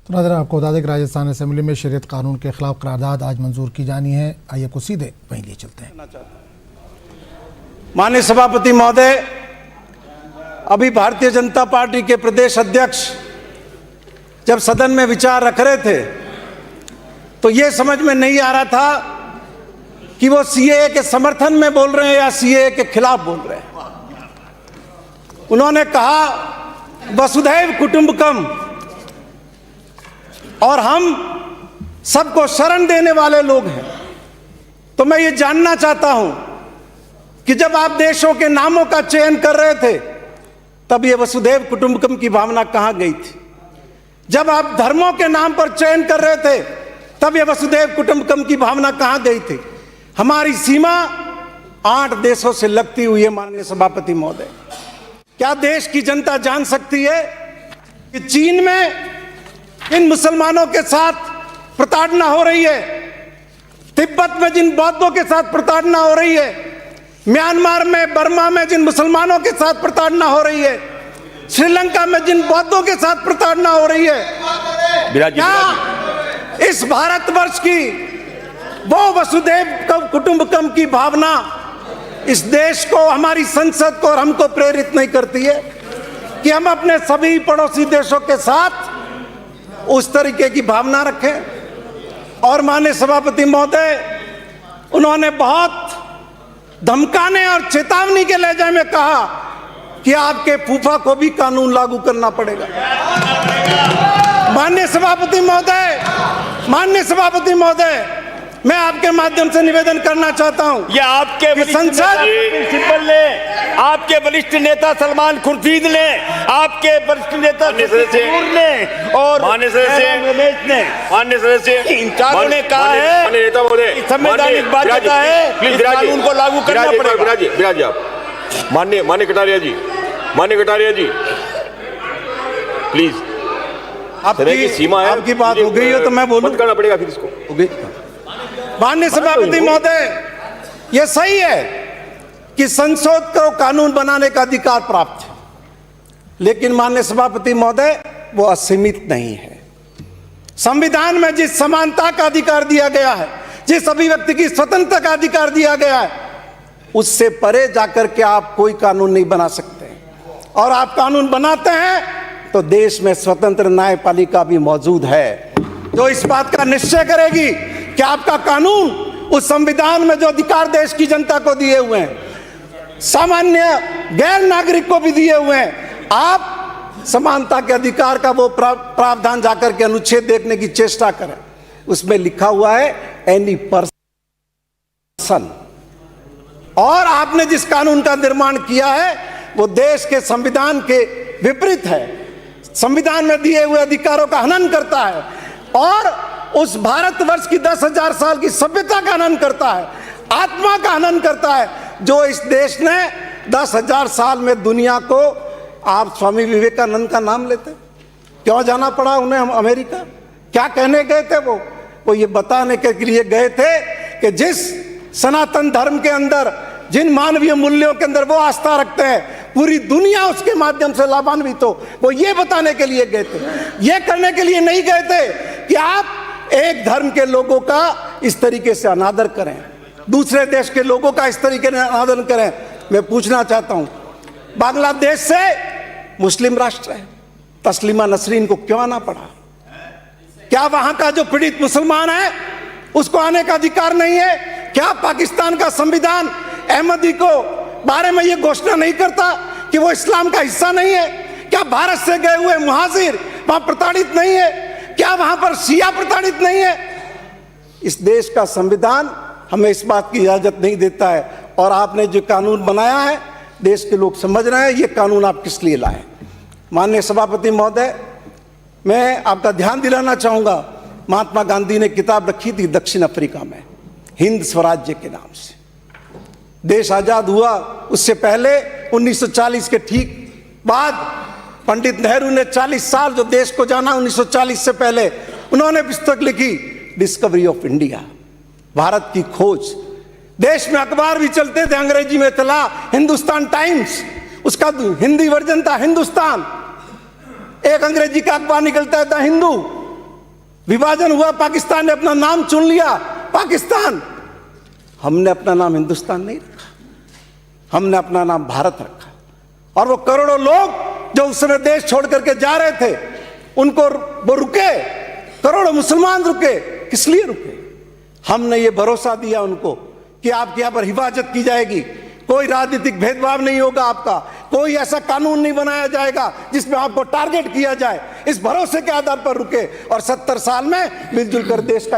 तो नाज़रीन आपको बता दें कि राजस्थान असेंबली में शरीयत कानून के खिलाफ करारदाद आज मंजूर की जानी है। आइए को सीधे वहीं लिए चलते हैं। माननीय सभापति महोदय, अभी भारतीय जनता पार्टी के प्रदेश अध्यक्ष जब सदन में विचार रख रहे थे तो ये समझ में नहीं आ रहा था कि वो सीएए के समर्थन में बोल रहे हैं या सीएए के खिलाफ बोल रहे हैं। उन्होंने कहा वसुधैव कुटुंबकम और हम सबको शरण देने वाले लोग हैं। तो मैं ये जानना चाहता हूं कि जब आप देशों के नामों का चयन कर रहे थे तब ये वसुधैव कुटुंबकम की भावना कहां गई थी? जब आप धर्मों के नाम पर चयन कर रहे थे तब ये वसुधैव कुटुंबकम की भावना कहां गई थी? हमारी सीमा 8 देशों से लगती हुई है। माननीय सभापति महोदय, क्या देश की जनता जान सकती है कि चीन में इन मुसलमानों के साथ प्रताड़ना हो रही है, तिब्बत में जिन बौद्धों के साथ प्रताड़ना हो रही है, म्यांमार में, बर्मा में जिन मुसलमानों के साथ प्रताड़ना हो रही है, श्रीलंका में जिन बौद्धों के साथ प्रताड़ना हो रही है, क्या इस भारतवर्ष की वो वसुधैव कुटुंबकम की भावना इस देश को, हमारी संसद को और हमको प्रेरित नहीं करती है कि हम अपने सभी पड़ोसी देशों के साथ उस तरीके की भावना रखें? और माननीय सभापति महोदय, उन्होंने बहुत धमकाने और चेतावनी के लहजे में कहा कि आपके फूफा को भी कानून लागू करना पड़ेगा। माननीय सभापति महोदय, मैं आपके माध्यम से निवेदन करना चाहता हूं, ये आपके संसद प्रिंसिपल ने, आपके वरिष्ठ नेता सलमान खुर्शीद ने, आपके वरिष्ठ नेता ने और माननीय सदस्य इन चारों ने कहा है संवैधानिक बाध्यता है, इस कानून को लागू करना पड़ेगा। विराज आप माननीय कटारिया जी प्लीज, आपकी सीमा है, आपकी बात हो गई है तो मैं बोलूं, करना पड़ेगा फिर इसको। हो गई। माननीय सभापति महोदय, यह सही है कि संसद को कानून बनाने का अधिकार प्राप्त है, लेकिन माननीय सभापति महोदय वो असीमित नहीं है। संविधान में जिस समानता का अधिकार दिया गया है, जिस अभिव्यक्ति की स्वतंत्रता का अधिकार दिया गया है, उससे परे जाकर के आप कोई कानून नहीं बना सकते। और आप कानून बनाते हैं तो देश में स्वतंत्र न्यायपालिका भी मौजूद है जो इस बात का निश्चय करेगी कि आपका कानून उस संविधान में जो अधिकार देश की जनता को दिए हुए हैं, सामान्य गैर नागरिक को भी दिए हुए हैं, आप समानता के अधिकार का वो प्रावधान जाकर के अनुच्छेद देखने की चेष्टा करें। उसमें लिखा हुआ है एनी पर्सन, और आपने जिस कानून का निर्माण किया है वो देश के संविधान के विपरीत है, संविधान में दिए हुए अधिकारों का हनन करता है और उस भारतवर्ष की 10,000 साल की सभ्यता का हनन करता है, आत्मा का हनन करता है, जो इस देश ने 10,000 साल में दुनिया को, आप स्वामी विवेकानंद का नाम लेते, क्यों जाना पड़ा उन्हें अमेरिका? क्या कहने गए थे वो ये बताने के लिए गए थे कि जिस सनातन धर्म के अंदर, जिन मानवीय मूल्यों के अंदर वो आस्था रखते हैं, पूरी दुनिया उसके माध्यम से लाभान्वित हो, वो ये बताने के लिए गए थे। ये करने के लिए नहीं गए थे कि आप एक धर्म के लोगों का इस तरीके से अनादर करें, दूसरे देश के लोगों का इस तरीके से अनादर करें। मैं पूछना चाहता हूं, बांग्लादेश से मुस्लिम राष्ट्र है, तस्लीमा नसरीन को क्यों आना पड़ा? क्या वहां का जो पीड़ित मुसलमान है उसको आने का अधिकार नहीं है? क्या पाकिस्तान का संविधान अहमदी को बारे में यह घोषणा नहीं करता कि वो इस्लाम का हिस्सा नहीं है? क्या भारत से गए हुए मुहाजिर वहां प्रताड़ित नहीं है? क्या वहां पर शिया प्रताड़ित नहीं है? इस देश का संविधान हमें इस बात की इजाजत नहीं देता है। और आपने जो कानून बनाया है, देश के लोग समझ रहे हैं ये कानून आप किस लिए लाए। माननीय सभापति महोदय, मैं आपका ध्यान दिलाना चाहूंगा, महात्मा गांधी ने किताब रखी थी दक्षिण अफ्रीका में, हिंद स्वराज्य के नाम से। देश आजाद हुआ उससे पहले 1940 के ठीक बाद पंडित नेहरू ने 40 साल जो देश को जाना 1940 से पहले, उन्होंने पुस्तक लिखी डिस्कवरी ऑफ इंडिया, भारत की खोज। देश में अखबार भी चलते थे, अंग्रेजी में चला हिंदुस्तान टाइम्स, उसका हिंदी वर्जन था हिंदुस्तान। एक अंग्रेजी का अखबार निकलता है द हिंदू, विभाजन हुआ, पाकिस्तान ने अपना नाम चुन लिया पाकिस्तान। हमने अपना नाम हिंदुस्तान नहीं रखा, हमने अपना नाम भारत रखा। और वो करोड़ों लोग जो उस समय देश छोड़ करके जा रहे थे, उनको वो रुके, करोड़ों मुसलमान रुके। किस लिए रुके? हमने ये भरोसा दिया उनको कि आपके यहां पर हिफाजत की जाएगी, कोई राजनीतिक भेदभाव नहीं होगा आपका, कोई ऐसा कानून नहीं बनाया जाएगा जिसमें आपको टारगेट किया जाए। इस भरोसे के आधार पर रुके और 70 साल में मिलजुल कर देश का